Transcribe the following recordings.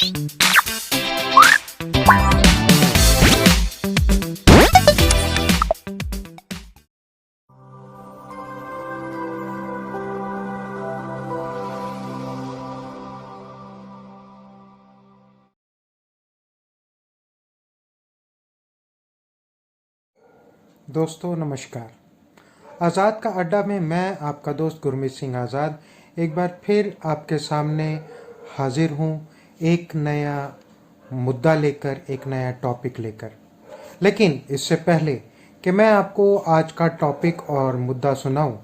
दोस्तों नमस्कार। आज़ाद का अड्डा में मैं आपका दोस्त गुरमीत सिंह आज़ाद एक बार फिर आपके सामने हाजिर हूँ, एक नया मुद्दा लेकर, एक नया टॉपिक लेकर। लेकिन इससे पहले कि मैं आपको आज का टॉपिक और मुद्दा सुनाऊं,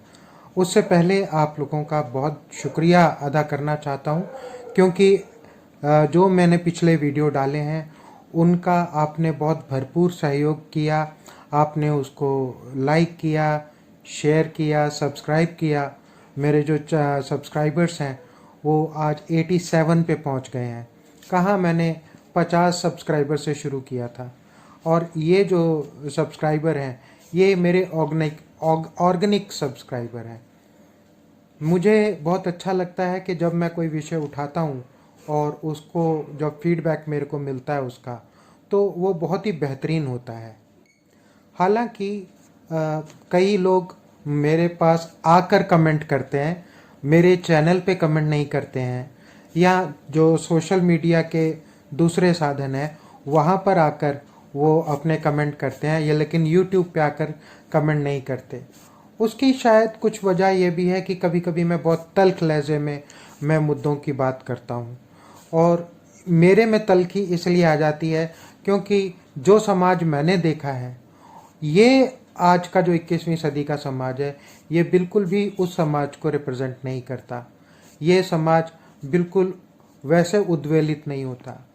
उससे पहले आप लोगों का बहुत शुक्रिया अदा करना चाहता हूं, क्योंकि जो मैंने पिछले वीडियो डाले हैं उनका आपने बहुत भरपूर सहयोग किया। आपने उसको लाइक किया, शेयर किया, सब्सक्राइब किया। मेरे जो सब्सक्राइबर्स हैं वो आज 87 पे पहुंच गए हैं। कहाँ मैंने 50 सब्सक्राइबर से शुरू किया था, और ये जो सब्सक्राइबर हैं ये मेरे ऑर्गेनिक सब्सक्राइबर हैं। मुझे बहुत अच्छा लगता है कि जब मैं कोई विषय उठाता हूँ और उसको जब फीडबैक मेरे को मिलता है उसका, तो वो बहुत ही बेहतरीन होता है। हालांकि कई लोग मेरे पास आकर कमेंट करते हैं, मेरे चैनल पे कमेंट नहीं करते हैं, या जो सोशल मीडिया के दूसरे साधन हैं वहाँ पर आकर वो अपने कमेंट करते हैं, या लेकिन यूट्यूब पे आकर कमेंट नहीं करते। उसकी शायद कुछ वजह ये भी है कि कभी कभी मैं बहुत तल्ख लहजे में मैं मुद्दों की बात करता हूँ, और मेरे में तल्खी इसलिए आ जाती है क्योंकि जो समाज मैंने देखा है, ये आज का जो 21वीं सदी का समाज है, ये बिल्कुल भी उस समाज को रिप्रेजेंट नहीं करता। ये समाज बिल्कुल वैसे उद्वेलित नहीं होता,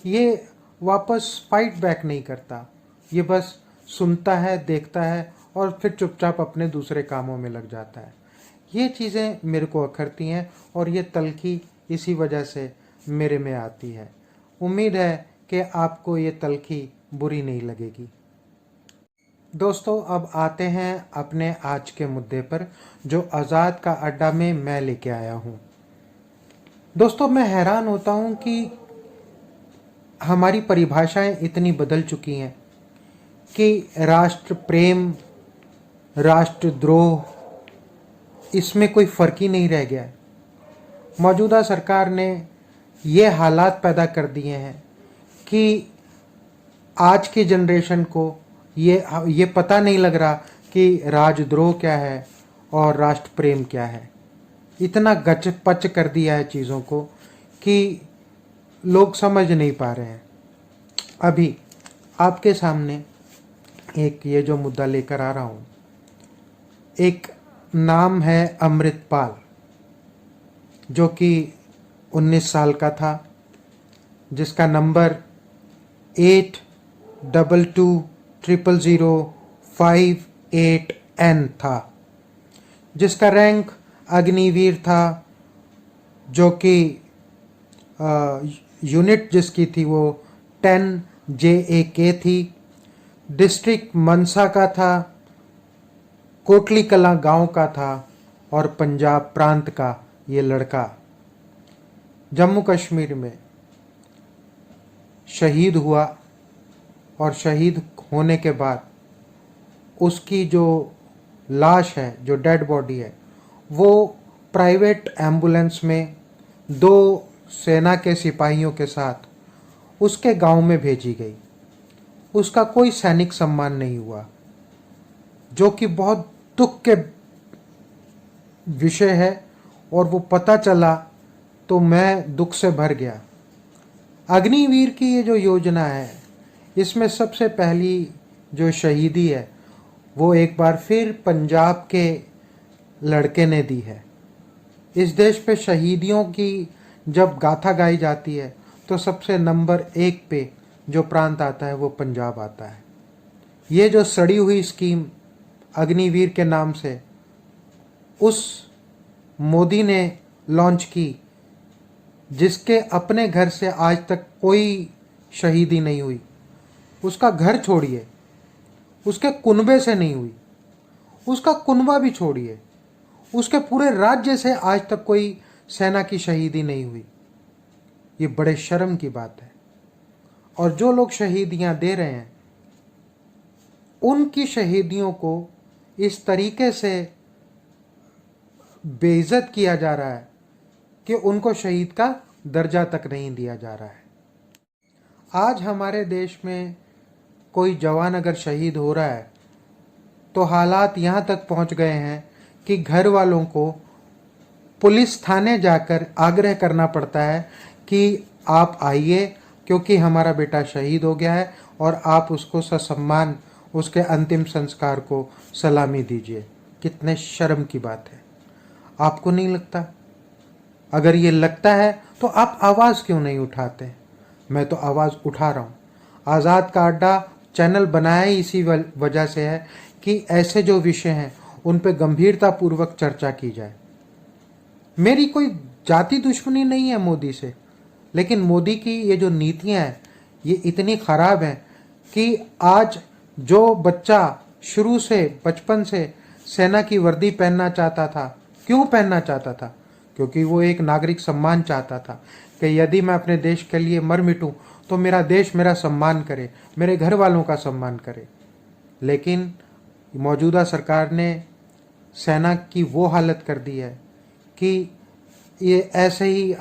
ये वापस फाइट बैक नहीं करता, ये बस सुनता है, देखता है और फिर चुपचाप अपने दूसरे कामों में लग जाता है। ये चीज़ें मेरे को अखरती हैं और ये तल्खी इसी वजह से मेरे में आती है। उम्मीद है कि आपको ये तल्खी बुरी नहीं लगेगी। दोस्तों अब आते हैं अपने आज के मुद्दे पर, जो आज़ाद का अड्डा में मैं लेके आया हूँ। दोस्तों मैं हैरान होता हूँ कि हमारी परिभाषाएं इतनी बदल चुकी हैं कि राष्ट्र प्रेम, राष्ट्रद्रोह, इसमें कोई फ़र्क ही नहीं रह गया है। मौजूदा सरकार ने ये हालात पैदा कर दिए हैं कि आज की जनरेशन को ये पता नहीं लग रहा कि राजद्रोह क्या है और राष्ट्र प्रेम क्या है। इतना गच पच कर दिया है चीज़ों को कि लोग समझ नहीं पा रहे हैं। अभी आपके सामने एक ये जो मुद्दा लेकर आ रहा हूँ, एक नाम है अमृतपाल, जो कि 19 साल का था, जिसका नंबर 822005 था, जिसका रैंक अग्निवीर था, जो कि यूनिट जिसकी थी वो 10 JAK थी। डिस्ट्रिक्ट मनसा का था, कोटली कलां गांव का था, और पंजाब प्रांत का ये लड़का जम्मू कश्मीर में शहीद हुआ, और शहीद होने के बाद उसकी जो लाश है, जो डेड बॉडी है, वो प्राइवेट एम्बुलेंस में 2 सेना के सिपाहियों के साथ उसके गांव में भेजी गई। उसका कोई सैनिक सम्मान नहीं हुआ, जो कि बहुत दुख के विषय है, और वो पता चला तो मैं दुख से भर गया। अग्निवीर की ये जो योजना है, इसमें सबसे पहली जो शहीदी है वो एक बार फिर पंजाब के लड़के ने दी है। इस देश पे शहीदियों की जब गाथा गाई जाती है तो सबसे नंबर 1 पे जो प्रांत आता है वो पंजाब आता है। ये जो सड़ी हुई स्कीम अग्निवीर के नाम से उस मोदी ने लॉन्च की, जिसके अपने घर से आज तक कोई शहीदी नहीं हुई। उसका घर छोड़िए, उसके कुनबे से नहीं हुई, उसका कुनबा भी छोड़िए, उसके पूरे राज्य से आज तक कोई सेना की शहीदी नहीं हुई। ये बड़े शर्म की बात है। और जो लोग शहीदियां दे रहे हैं उनकी शहीदियों को इस तरीके से बेइज्जत किया जा रहा है कि उनको शहीद का दर्जा तक नहीं दिया जा रहा है। आज हमारे देश में कोई जवान अगर शहीद हो रहा है तो हालात यहाँ तक पहुँच गए हैं कि घर वालों को पुलिस थाने जाकर आग्रह करना पड़ता है कि आप आइए क्योंकि हमारा बेटा शहीद हो गया है और आप उसको ससम्मान उसके अंतिम संस्कार को सलामी दीजिए। कितने शर्म की बात है। आपको नहीं लगता? अगर ये लगता है तो आप आवाज़ क्यों नहीं उठाते? मैं तो आवाज़ उठा रहा हूँ। आज़ाद का अड्डा चैनल बनाया ही इसी वजह से है कि ऐसे जो विषय हैं उन पे गंभीरतापूर्वक चर्चा की जाए। मेरी कोई जाति दुश्मनी नहीं है मोदी से, लेकिन मोदी की ये जो नीतियां हैं ये इतनी ख़राब हैं कि आज जो बच्चा शुरू से बचपन से सेना की वर्दी पहनना चाहता था, क्यों पहनना चाहता था? क्योंकि वो एक नागरिक सम्मान चाहता था कि यदि मैं अपने देश के लिए मर मिटूं तो मेरा देश मेरा सम्मान करे, मेरे घर वालों का सम्मान करे। लेकिन मौजूदा सरकार ने सेना की वो हालत कर दी है कि ये ऐसे ही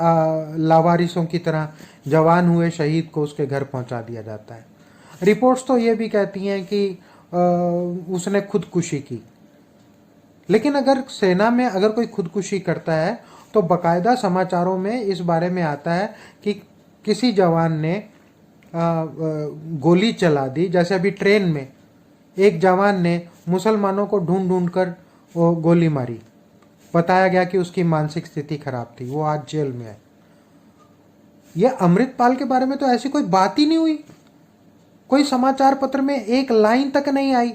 लावारिसों की तरह जवान हुए शहीद को उसके घर पहुंचा दिया जाता है। रिपोर्ट्स तो ये भी कहती हैं कि उसने खुदकुशी की, लेकिन अगर सेना में अगर कोई खुदकुशी करता है तो बकायदा समाचारों में इस बारे में आता है कि किसी जवान ने गोली चला दी। जैसे अभी ट्रेन में एक जवान ने मुसलमानों को ढूंढ ढूंढ कर वो गोली मारी, बताया गया कि उसकी मानसिक स्थिति खराब थी, वो आज जेल में है। यह अमृतपाल के बारे में तो ऐसी कोई बात ही नहीं हुई। कोई समाचार पत्र में एक लाइन तक नहीं आई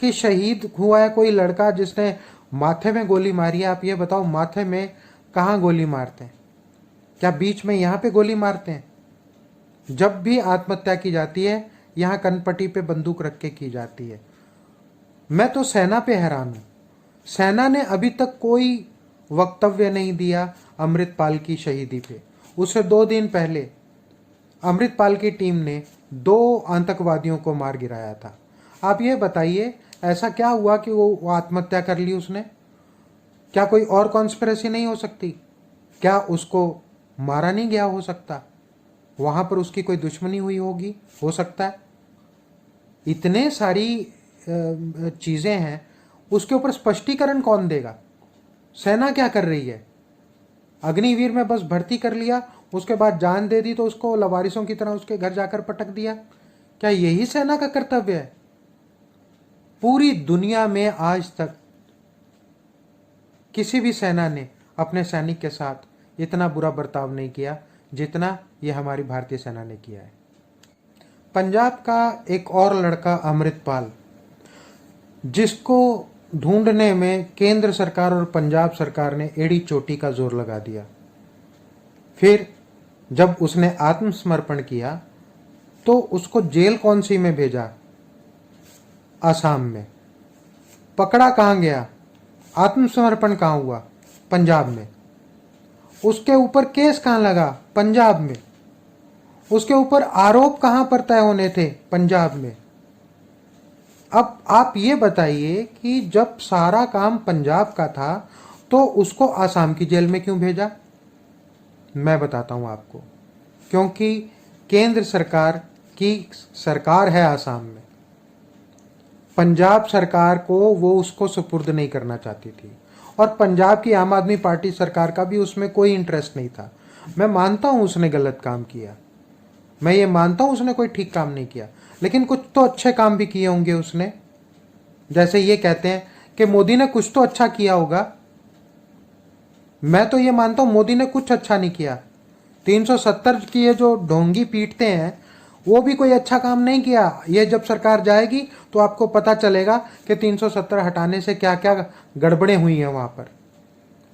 कि शहीद हुआ है कोई लड़का जिसने माथे में गोली मारी है। आप ये बताओ, माथे में कहाँ गोली मारते हैं? क्या बीच में यहाँ पे गोली मारते हैं? जब भी आत्महत्या की जाती है यहाँ कनपट्टी पे बंदूक रख के की जाती है। मैं तो सेना पे हैरान हूँ। सेना ने अभी तक कोई वक्तव्य नहीं दिया अमृतपाल की शहीदी पे। उससे 2 दिन पहले अमृतपाल की टीम ने 2 आतंकवादियों को मार गिराया था। आप ये बताइए, ऐसा क्या हुआ कि वो आत्महत्या कर ली उसने? क्या कोई और कॉन्स्पिरेसी नहीं हो सकती? क्या उसको मारा नहीं गया हो सकता? वहाँ पर उसकी कोई दुश्मनी हुई होगी, हो सकता है। इतने सारी चीज़ें हैं, उसके ऊपर स्पष्टीकरण कौन देगा? सेना क्या कर रही है? अग्निवीर में बस भर्ती कर लिया, उसके बाद जान दे दी तो उसको लवारिसों की तरह उसके घर जाकर पटक दिया। क्या यही सेना का कर्तव्य है? पूरी दुनिया में आज तक किसी भी सेना ने अपने सैनिक के साथ इतना बुरा बर्ताव नहीं किया जितना ये हमारी भारतीय सेना ने किया है। पंजाब का एक और लड़का अमृतपाल, जिसको ढूंढने में केंद्र सरकार और पंजाब सरकार ने एड़ी चोटी का जोर लगा दिया। फिर जब उसने आत्मसमर्पण किया तो उसको जेल कौन सी में भेजा? आसाम में। पकड़ा कहाँ गया? आत्मसमर्पण कहाँ हुआ? पंजाब में। उसके ऊपर केस कहाँ लगा? पंजाब में। उसके ऊपर आरोप कहाँ पर तय होने थे? पंजाब में। अब आप ये बताइए कि जब सारा काम पंजाब का था तो उसको आसाम की जेल में क्यों भेजा? मैं बताता हूं आपको, क्योंकि केंद्र सरकार की सरकार है आसाम में। पंजाब सरकार को वो उसको सुपुर्द नहीं करना चाहती थी और पंजाब की आम आदमी पार्टी सरकार का भी उसमें कोई इंटरेस्ट नहीं था। मैं मानता हूं उसने गलत काम किया, मैं ये मानता हूं उसने कोई ठीक काम नहीं किया, लेकिन कुछ तो अच्छे काम भी किए होंगे उसने। जैसे ये कहते हैं कि मोदी ने कुछ तो अच्छा किया होगा, मैं तो ये मानता हूं मोदी ने कुछ अच्छा नहीं किया। 370 की ये जो ढोंगी पीटते हैं वो भी कोई अच्छा काम नहीं किया। ये जब सरकार जाएगी तो आपको पता चलेगा कि 370 हटाने से क्या क्या गड़बड़ें हुई हैं वहाँ पर।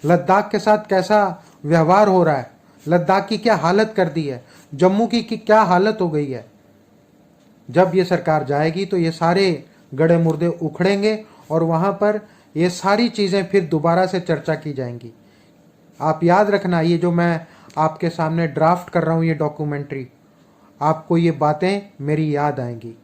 लद्दाख के साथ कैसा व्यवहार हो रहा है, लद्दाख की क्या हालत कर दी है, जम्मू की क्या हालत हो गई है। जब ये सरकार जाएगी तो ये सारे गड़े मुर्दे उखड़ेंगे और वहाँ पर ये सारी चीज़ें फिर दोबारा से चर्चा की जाएंगी। आप याद रखना, ये जो मैं आपके सामने ड्राफ्ट कर रहा हूँ ये डॉक्यूमेंट्री, आपको ये बातें मेरी याद आएंगी।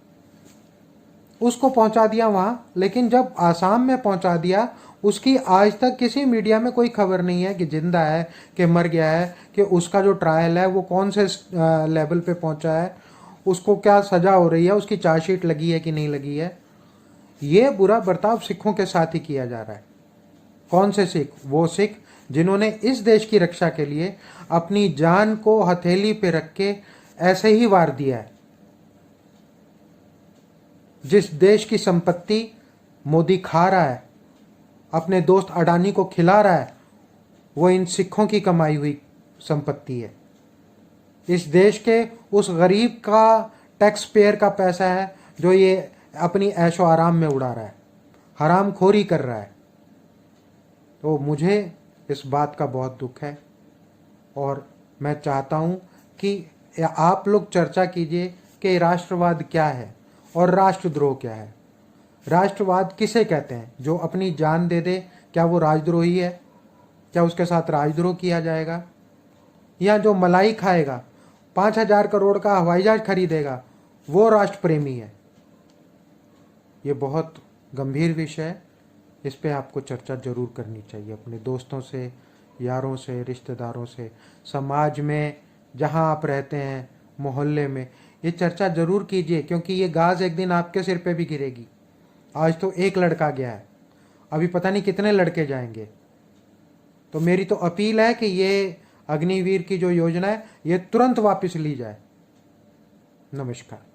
उसको पहुंचा दिया वहां, लेकिन जब आसाम में पहुंचा दिया, उसकी आज तक किसी मीडिया में कोई खबर नहीं है कि जिंदा है कि मर गया है, कि उसका जो ट्रायल है वो कौन से लेवल पे पहुंचा है, उसको क्या सजा हो रही है, उसकी चार्जशीट लगी है कि नहीं लगी है। ये बुरा बर्ताव सिखों के साथ ही किया जा रहा है। कौन से सिख? वो सिख जिन्होंने इस देश की रक्षा के लिए अपनी जान को हथेली पे रख के ऐसे ही वार दिया है। जिस देश की संपत्ति मोदी खा रहा है, अपने दोस्त अडानी को खिला रहा है, वो इन सिखों की कमाई हुई संपत्ति है। इस देश के उस गरीब का टैक्स पेयर का पैसा है जो ये अपनी ऐशो आराम में उड़ा रहा है, हराम खोरी कर रहा है। तो मुझे इस बात का बहुत दुख है और मैं चाहता हूँ कि आप लोग चर्चा कीजिए कि राष्ट्रवाद क्या है और राष्ट्रद्रोह क्या है। राष्ट्रवाद किसे कहते हैं? जो अपनी जान दे दे, क्या वो राजद्रोही है? क्या उसके साथ राजद्रोह किया जाएगा? या जो मलाई खाएगा, 5,000 करोड़ का हवाई जहाज खरीदेगा, वो राष्ट्र प्रेमी है? ये बहुत गंभीर विषय है, इस पे आपको चर्चा जरूर करनी चाहिए अपने दोस्तों से, यारों से, रिश्तेदारों से, समाज में जहां आप रहते हैं, मोहल्ले में ये चर्चा जरूर कीजिए, क्योंकि ये गाज एक दिन आपके सिर पे भी गिरेगी। आज तो एक लड़का गया है, अभी पता नहीं कितने लड़के जाएंगे। तो मेरी तो अपील है कि ये अग्निवीर की जो योजना है ये तुरंत वापस ली जाए। नमस्कार।